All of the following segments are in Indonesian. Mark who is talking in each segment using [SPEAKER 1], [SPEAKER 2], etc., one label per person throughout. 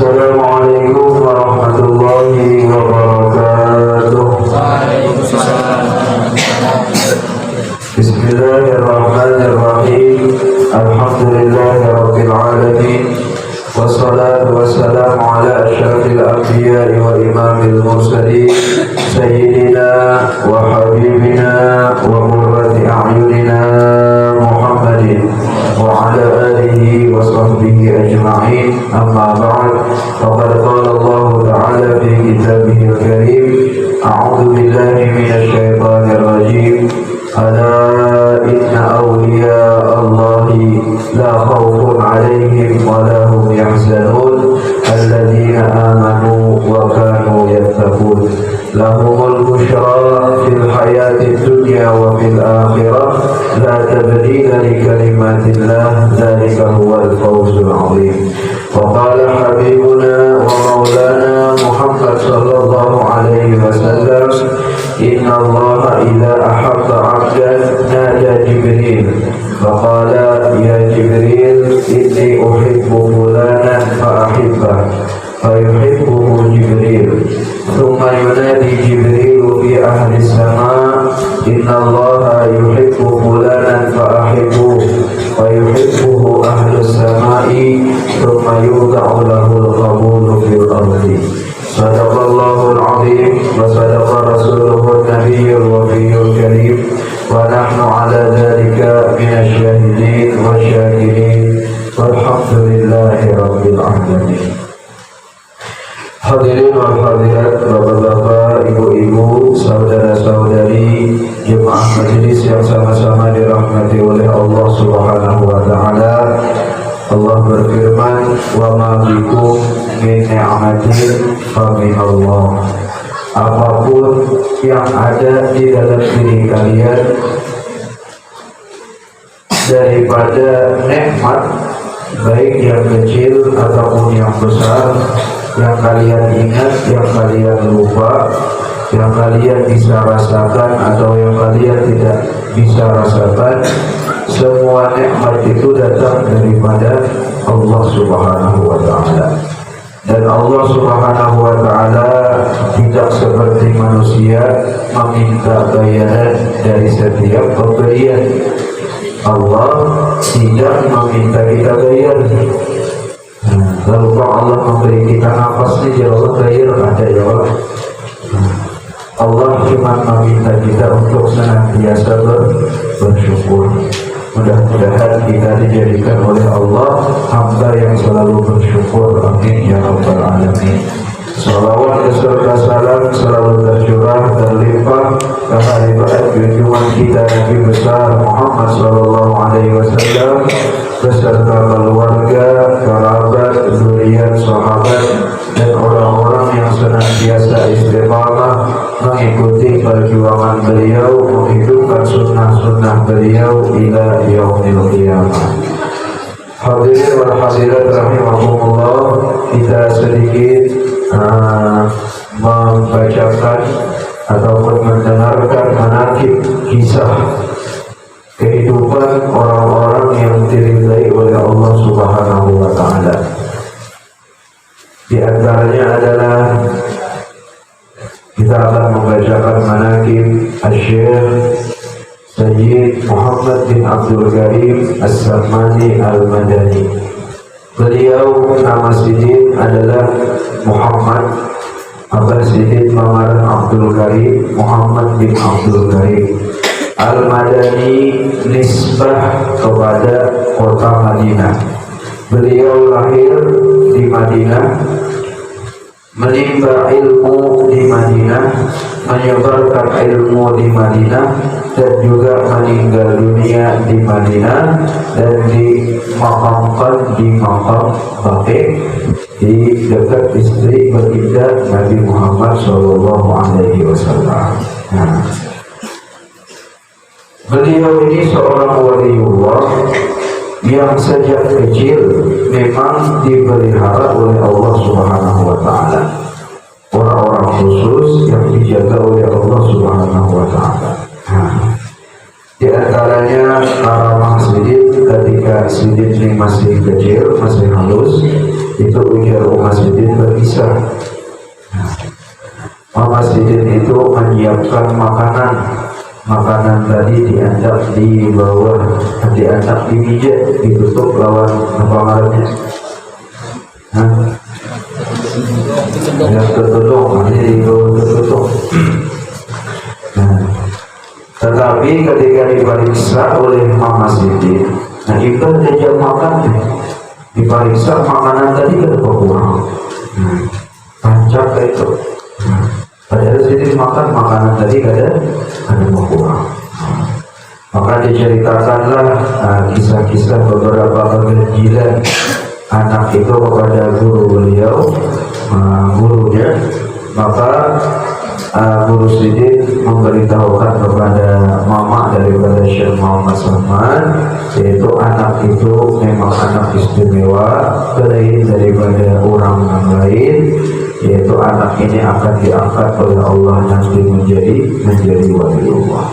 [SPEAKER 1] Assalamualaikum warahmatullahi wabarakatuh. Bismillahirrahmanirrahim. Alhamdulillahirabbil alamin. Wassalatu wassalamu ala asyrafil anbiya'i wa imamil mursalin sayyidina wa habibina wa qurrati a'yunina Muhammadin wa ala alihi wa sahbihi ajma'in. Amma ba'd. Faqad qala Allah ta'ala fi kitabihil karim. A'udzu billahi minasy syaithanir rajim. Ala inna awliya Allahi la khawfun 'alaihim wa la hum yahzanun alladzina amanu wa kanu yattaqun lahumul busyra fil hayatid dunya wa fil akhirah la tabdila li kalimatillah dzalika huwal fawzul 'azim. Wa qala habibuna wa maulana Muhammad sallallahu alaihi wasallam, inna Allah idza ahabba 'abdan nada Jibril faqala ya Jibril inni uhibbu fulanan fa ahibbah fayuhibbuhu Jibril thumma yunadi Jibril fi ahli as-sama' inna Allah yuhibbu fulanan fa ahibbuhu fayuhibbuhu ahli as-sama'i thumma yud'u lahu al-qabulu fil ardi. Sadaqallahul azim wa sadaqa rasuluhun nabiyyul wafiyyul karim wa nahnu ala dhalika minasy syahidin wa syakirin walhamdulillahi rabbil alamin. Hadirin wal hadirat, bapak-bapak, ibu-ibu, saudara-saudari, jemaah majelis yang sama-sama dirahmati oleh Allah Subhanahu wa taala. Allah berfirman, wa ma bikum min ni'matin fa min Allah. Apapun yang ada di dalam diri kalian daripada nikmat, baik yang kecil ataupun yang besar, yang kalian ingat, yang kalian lupa, yang kalian bisa rasakan atau yang kalian tidak bisa rasakan, semua nikmat itu datang daripada Allah Subhanahu wa taala. Dan Allah Subhanahu wa taala tidak seperti manusia meminta bayaran dari setiap pemberian. Allah tidak meminta kita bayar. Lalu kalau Allah memberi kita nafas nih, ya Allah bayar, ada ya Allah. Allah cuma meminta kita untuk senantiasa bersyukur. Mudah-mudahan kita dijadikan oleh Allah hamba yang selalu bersyukur. Amin ya rabbal alamin. Salawat beserta salam selalu tercurah terlimpah ke hadirat junjungan kita Nabi besar Muhammad sallallahu alaihi wasallam beserta keluarga, kerabat, zuriat, sahabat dan orang-orang yang senantiasa istiqamah mengikuti perjuangan beliau, menghidupkan sunnah-sunnah beliau ila yaumil qiyamah. Hadirin wal hadirat rahimakumullah, kita sedikit membacakan ataupun mendengarkan manaqib kisah kehidupan orang-orang yang diridai oleh Allah Subhanahu wa taala. Di antaranya adalah kita akan membacakan manaqib Asy-Syaikh Sayyid Muhammad bin Abdul Karim As-Sammani Al-Madani. Beliau nama Sidin adalah Muhammad Abah Sidin Mamar Abdul Karim Muhammad bin Abdul Karim Al-Madani, nisbah kepada kota Madinah. Beliau lahir di Madinah, menimba ilmu di Madinah, menyebarkan ilmu di Madinah, dan juga meninggal dunia di Madinah dan dimakamkan di makam Baqi di dekat istri baginda Nabi Muhammad sallallahu alaihi wasallam. Beliau ini seorang waliullah yang sejak kecil memang dipelihara oleh Allah Subhanahu wa taala. Orang-orang khusus yang dijaga oleh Allah Subhanahu wa taala. Di antaranya karamah Sidin ketika Sidin ini masih kecil, masih halus, Itu ujar Umar Sidin berkisah. Umar Sidin itu menyiapkan makanan tadi diangkat di bawah, diangkat di meja, ditutup lawan pengaruhnya. Yang tertutup, ini tertutup. Tetapi ketika diperiksa oleh Mama Siti, nah itu jam makan, diperiksa makanan tadi kan kurang, pancak itu. Padahal Siti makan makanan tadi ada kurang. Maka diceritakanlah kisah-kisah beberapa keganjilan anak itu kepada guru beliau, gurunya. Maka Guru Sidin memberitahukan kepada mama daripada Syekh Muhammad Salman, yaitu anak itu memang anak istimewa, lain daripada orang yang lain, yaitu anak ini akan diangkat oleh Allah nanti menjadi waliullah.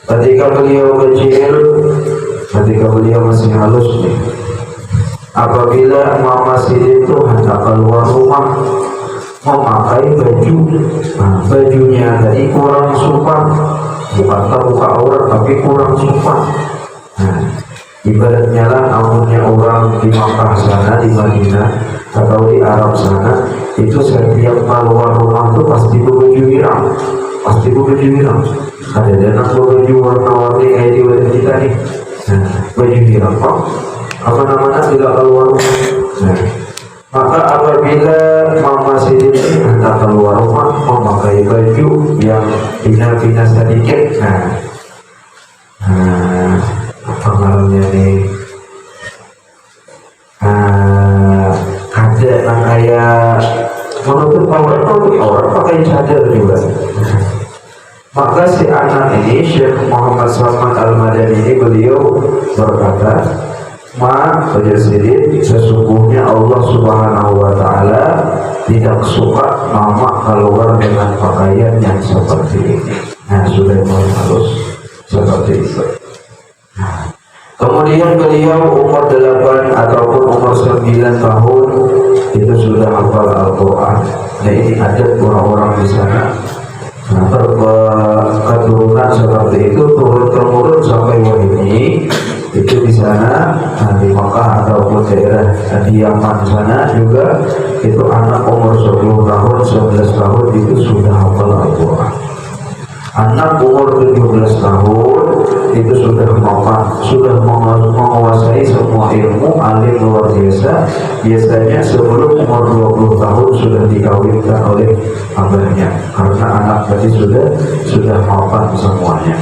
[SPEAKER 1] Ketika beliau kecil, ketika beliau masih halus nih, apabila Mama Sidin itu hendak keluar rumah memakai baju, bajunya tadi kurang sopan, bukan terbuka aurat tapi kurang sopan. Ibaratnya lah amunnya orang di Makkah sana, di Madinah atau di Arab sana, itu setiap keluar rumah itu pasti baju hirang, ada dana baju warna-warni kayak di wajah kita nih, baju hirang apa namanya tidak keluar rumah. Maka apabila Mama Sidin hendak keluar rumah memakai baju yang bina-bina sedikit, apa namanya nih, ada yang kayak menutup aurat pakai cadar juga. Maka si anak ini, Syekh Muhammad Salman Al-Madani ini, beliau berkata, ujar Sidin, sesungguhnya Allah Subhanahu wa Ta'ala tidak suka mama keluar dengan pakaian yang seperti ini. Sudah mulai halus seperti itu. Kemudian beliau umur 8 ataupun umur 9 tahun itu sudah hafal Al-Quran. Nah ini ada orang-orang di sana keturunan seperti itu, turun-temurun sampai hari ini. Itu di sana, di Makkah ataupun daerah di Yaman sana juga, itu anak umur 10 tahun, 11 tahun itu sudah hafal Al-Quran. Anak umur 17 tahun itu sudah menguasai semua ilmu, alim luar biasa. Biasanya sebelum umur 20 tahun sudah dikawinkan oleh abahnya, karena anak tadi sudah hafal semuanya.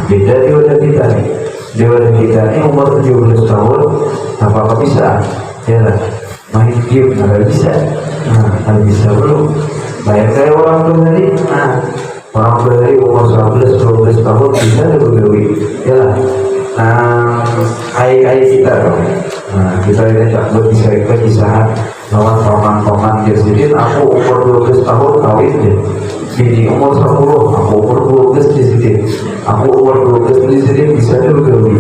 [SPEAKER 1] Beda di wajah kita nih. Dewa kita ini umur 17 tahun, apa bisa? Ya lah, main game nggak bisa. Nggak bisa belum. Bayar kayak orang tua tadi. Orang tua tadi umur 11-12 tahun bisa begawi. Ya lah. Kai kita dong. Kita ini tak berkisah lawan paman-paman dia sendiri. Aku umur 12 tahun kawin deh. Ini umur 10, aku umur 12 di sini. Aku umur 12 di sini bisa dulu gawi.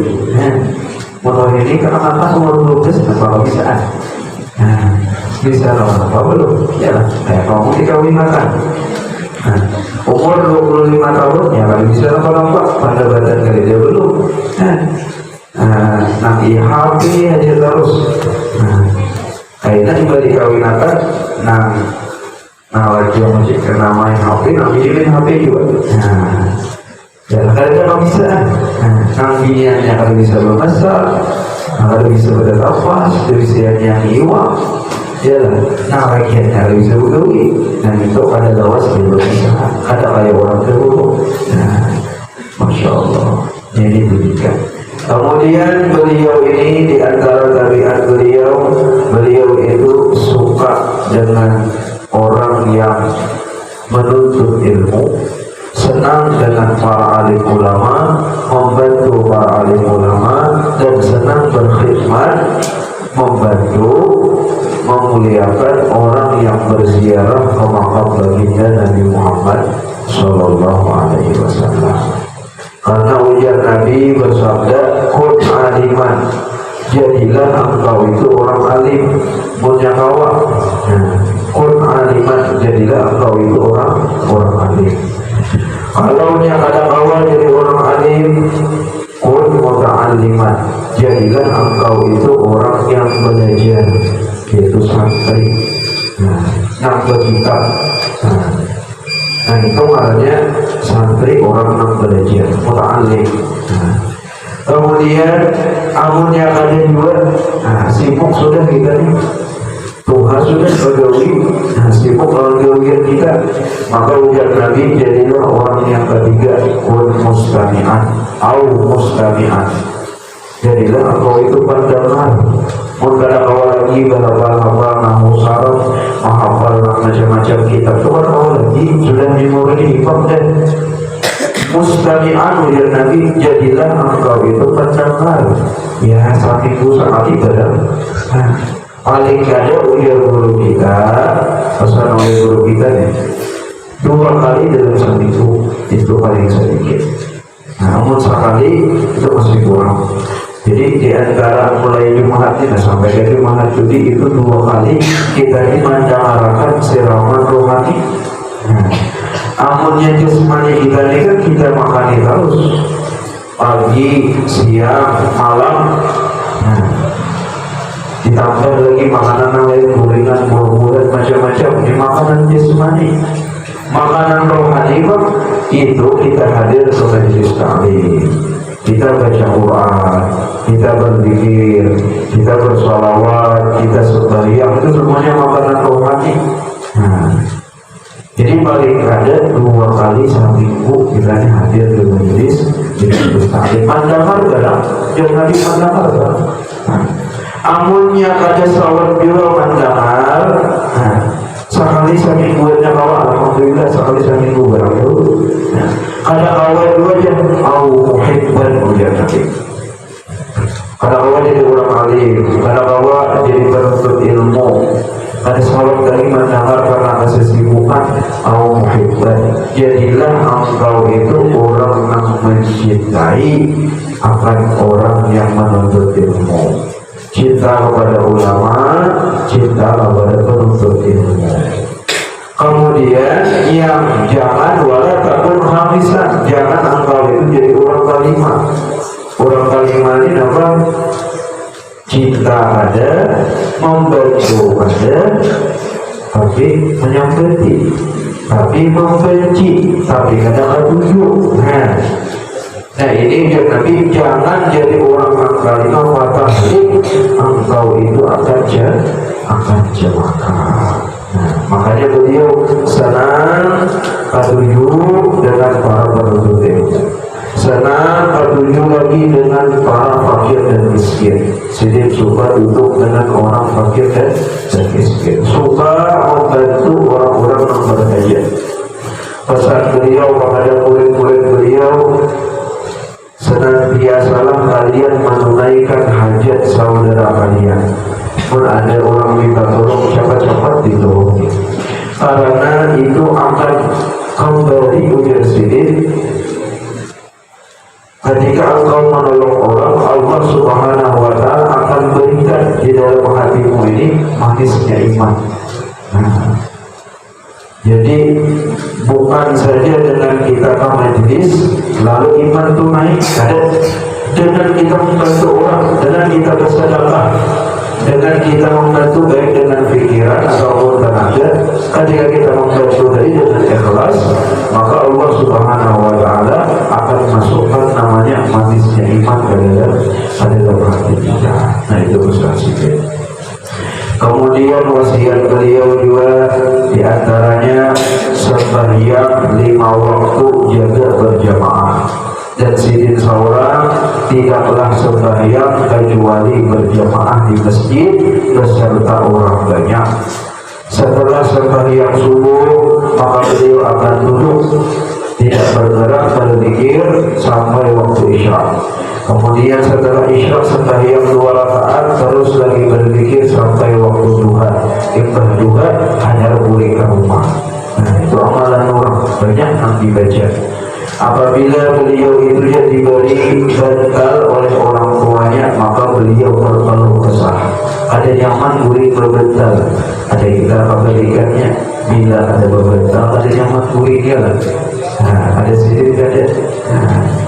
[SPEAKER 1] Motor ini karena umur 12 apa bisa? Bisa lawan apa belum? Ya lah, kayak kamu dikawinkan. Umur 25 tahun ya kalau bisa apa-apa pada badan kali dia belum. Nanti HP aja terus. Kayaknya juga dikawinkan. Lagi yang masih kena main HP, ngambilin HP juga. Ya kadang-kadang bisa. Ngambilnya kalau bisa bermasak, kalau bisa bernafas, bisa nyiwa. Ya lah. Lagiannya kalau bisa bergawi. Itu ada lawas di bisa. Ada kayak orang terburuk. Masya Allah. Jadi demikian. Kemudian beliau ini di antara tabiat beliau itu suka dengan orang yang menuntut ilmu, senang dengan para alim ulama, membantu para alim ulama, dan senang berkhidmat, membantu, memuliakan orang yang berziarah ke makam baginda Nabi Muhammad Sallallahu Alaihi Wasallam. Karena ujar Nabi bersabda, "Kun aliman jadilah engkau itu orang alim. Punya kawan, kun aliman, jadilah engkau itu orang alim. Kalau nya kada kawan jadi orang alim, kun muta'alliman, jadilah engkau itu orang yang belajar, yaitu santri, yang berkitab. Nah itu maknanya santri, orang yang belajar, muta'allim. Kemudian amunnya ada juga, sibuk sudah kita nih, Tuhan sudah bergawi, sibuk bergawian kita, maka ujar Nabi, jadilah orang yang ketiga, kun mustami'an, mustami'an, jadilah engkau itu pendengar. Mungkin kau lagi berhafal-hafal nahu saraf, menghafal macam-macam kitab, itu kan kau lagi sudah memori hifaz dan mustami'an. Ujar Nabi, jadilah engkau itu pendengar. Ya, seminggu sekali pada paling kada ujar guru kita, pesan oleh guru kita nih, 2 kali dalam seminggu itu paling sedikit. Namun sekali itu masih kurang. Jadi di antara mulai Jumat ini sampai ke Jumat Judi itu 2 kali kita ini mendengarkan siraman rohani. Amunnya jasmani kita ini kan kita makan terus pagi, siang, malam. Ditambah lagi makanan lain, gorengan, buah-buahan, macam-macam. Ini makanan jasmani. Makanan rohani Pak, itu kita hadir ke majelis taklim, kita baca Quran, kita berzikir, kita bersolawat, kita sembahyang, itu semuanya makanan rohani. Jadi paling ada 2 kali seminggu kita hadir ke majelis taklim. Mandamar dalam, jangan mandamar dalam. Amunnya kada sawat juga mandamar. Sekali seminggunya kawan, alhamdulillah sekali seminggu barang itu. Kada kawan dua aja, muhibban ujar Nabi. Kada kawan jadi orang alim, kada kawan jadi penuntut ilmu, kada sawat dari mendengar karena kesibukan, muhibban, jadilah engkau itu orang yang mencintai akan orang yang menuntut ilmu. Cinta kepada ulama, cinta kepada penuntut ilmu. Kemudian yang jangan wala takun khamisan, jangan engkau itu jadi orang kalimah. Orang kalimah ini apa? Cinta ada, membantu ada, tapi menyakiti, tapi membenci, tapi kadang tujuh. Nah ini Nabi, jangan jadi orang kalimah fatahlik, engkau itu akan celaka. Makanya beliau senang katuju dengan para penuntut ilmu, senang katuju lagi dengan para fakir dan miskin. Jadi suka duduk dengan orang fakir dan miskin, suka membantu orang-orang yang berhajat. Pesan beliau kepada murid-murid beliau, senantiasalah kalian menunaikan hajat saudara kalian. Pun ada orang minta tolong, cepat-cepat ditolong, karena itu akan kembali ujar sidin. Ketika engkau menolong orang, Allah Subhanahu wa Ta'ala akan berikan di dalam hatimu ini manisnya iman. Jadi bukan saja dengan kita ke majlis lalu iman itu naik, ada dengan kita membantu orang, dengan kita bersedekah, dengan kita membantu baik dengan pikiran ataupun tenaga. Ketika kita membantu dari dengan ikhlas, maka Allah Subhanahu wa Ta'ala akan masukkan namanya manisnya iman ke dalam hati kita. Nah itu besar sikit. Kemudian wasiat beliau juga diantaranya sembahyang 5 waktu, jaga berjamaah. Dan sidin seorang tidaklah sembahyang kecuali berjamaah di masjid beserta orang banyak. Setelah sembahyang subuh maka beliau akan duduk, tidak bergerak berzikir sampai waktu isya. Kemudian setelah isya sembahyang 2 rakaat, terus lagi berzikir sampai waktu duha. Imbah duha hanya boleh ke rumah. Nah itu amalan orang banyak yang dibaca. Apabila beliau itu diberi bekal oleh orang tuanya, maka beliau berkeluh kesah. Ada nyaman gurih berbekal, ada kita memberikannya. Bila ada berbekal, ada nyaman gurih dia lah. Ada sedikit ada.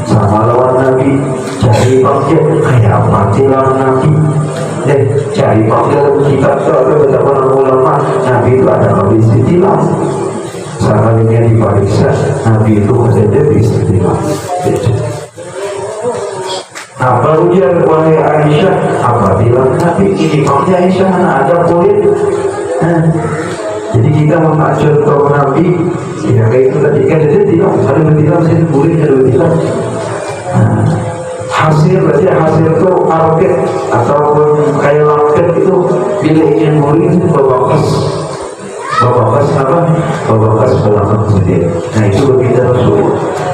[SPEAKER 1] Sama lawan Nabi, cari panggil kayak mati lawan Nabi. Cari panggil kitab tu ada betapa ulama Nabi itu ada habis ditilang. Sekalinya diperiksa, Nabi itu saja beristilah. Apa ujar wahai Aisyah? Apabila Nabi ini pakai Aisyah ada kulit. Jadi kita mengajar contoh Nabi, ya kayak itu ketika dia tidak ada berbilang sini kulit ada berbilang. Hasil berarti hasil itu arket ataupun kayak laket itu bila ingin kulit itu berbakas. Babakas apa? Babakas belakang sendiri. Nah itu berbeda Rasul.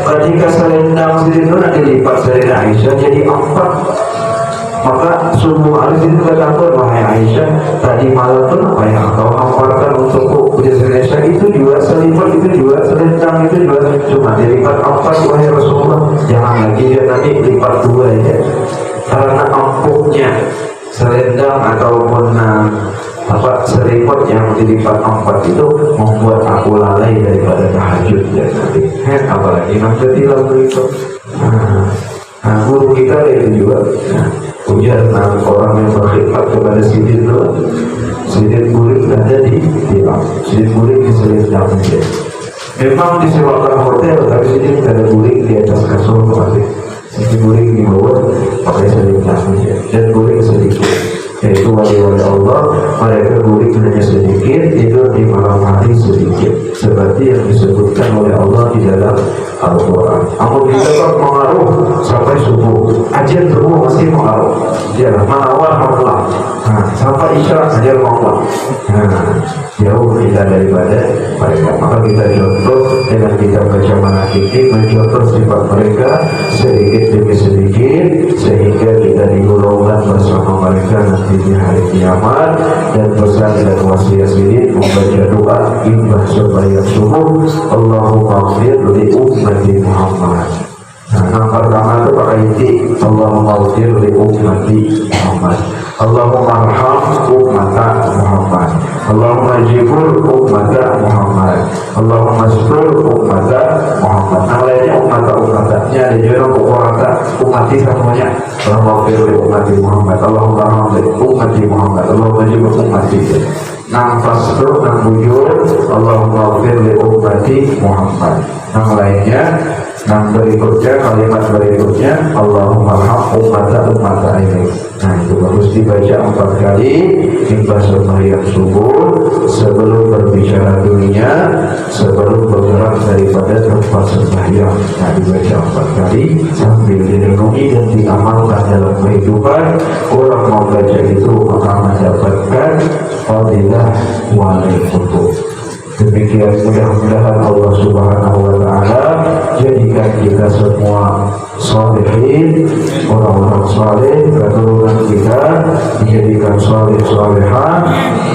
[SPEAKER 1] Ketika selendang sendiri itu nanti lipat selendang Aisyah jadi 4. Maka subuh hari itu kata wahai Aisyah, tadi malam itu apa yang kau hamparkan untukku Aisyah itu juga selipat, itu juga selendang, itu juga cuma dilipat 4 wahai Rasulullah. Jangan lagi dia nanti lipat 2 ya. Karena empuknya selendang ataupun selimut yang dilipat 4 itu membuat aku lalai daripada tahajud ya nanti. Apalagi nanti tilang itu. Guru kita itu juga ujar orang yang berkhidmat kepada sidin itu, sidin gurik ada di tilang, sidin gurik di selendang saja. Memang disewakan hotel tapi sidin ada gurik di atas kasur kemarin. Sidin gurik di bawah pakai selendang saja dan gurik sedikit. Yaitu wali-wali Allah, mereka gurik hanya sedikit, tidur di malam hari sedikit, seperti yang disebutkan oleh Allah di dalam Al-Quran. Namun kita kan mengaruh sampai subuh, ajar subuh masih mengaruh. Ya, manawar Allah. Sampai isya ajar Allah. Jauh kita daripada mereka. Maka kita contoh dengan kita baca manakib ini, mencontoh sifat mereka sedikit demi sedikit, sehingga kita digolongkan bersama mereka nanti di hari kiamat. Dan pesan dan wasiat ini membaca doa imbah supaya subuh, Allahumma ighfir li ummati Muhammad. Yang pertama itu pakai inti, Allahumma ighfir li ummati Muhammad. Allahumma arham ummata Muhammad. Allahumma jibur ummata Muhammad. Allahumma astur ummata Muhammad. Yang lainnya ummata-ummatanya ada juga ummata ummati semuanya. Allahumma ighfir li ummati Muhammad. Allahumma arham li ummati Muhammad. Allahumma jibur ummati. Nafas itu dan bujur Allahumma ighfir li ummati Muhammad. Yang lainnya, yang berikutnya, kalimat berikutnya Allahumma arham ummata ini. Nah itu harus dibaca 4 kali hingga sembahyang subuh, sebelum berbicara dunia, sebelum bergerak daripada tempat sembahyang. Nah dibaca 4 kali sambil direnungi dan diamalkan dalam kehidupan. Orang mau baca itu maka mendapatkan fadilah wali kutub. Demikian mudah-mudahan Allah Subhanahu wa Ta'ala jadikan kita semua salihin, orang-orang saleh, keturunan kita dijadikan saleh-salehah,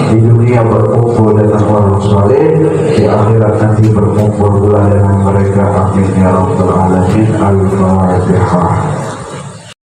[SPEAKER 1] di dunia berkumpul dengan orang saleh, di akhirat nanti berkumpul pula dengan mereka. Amin ya rabbal alamin. Al-Fatihah.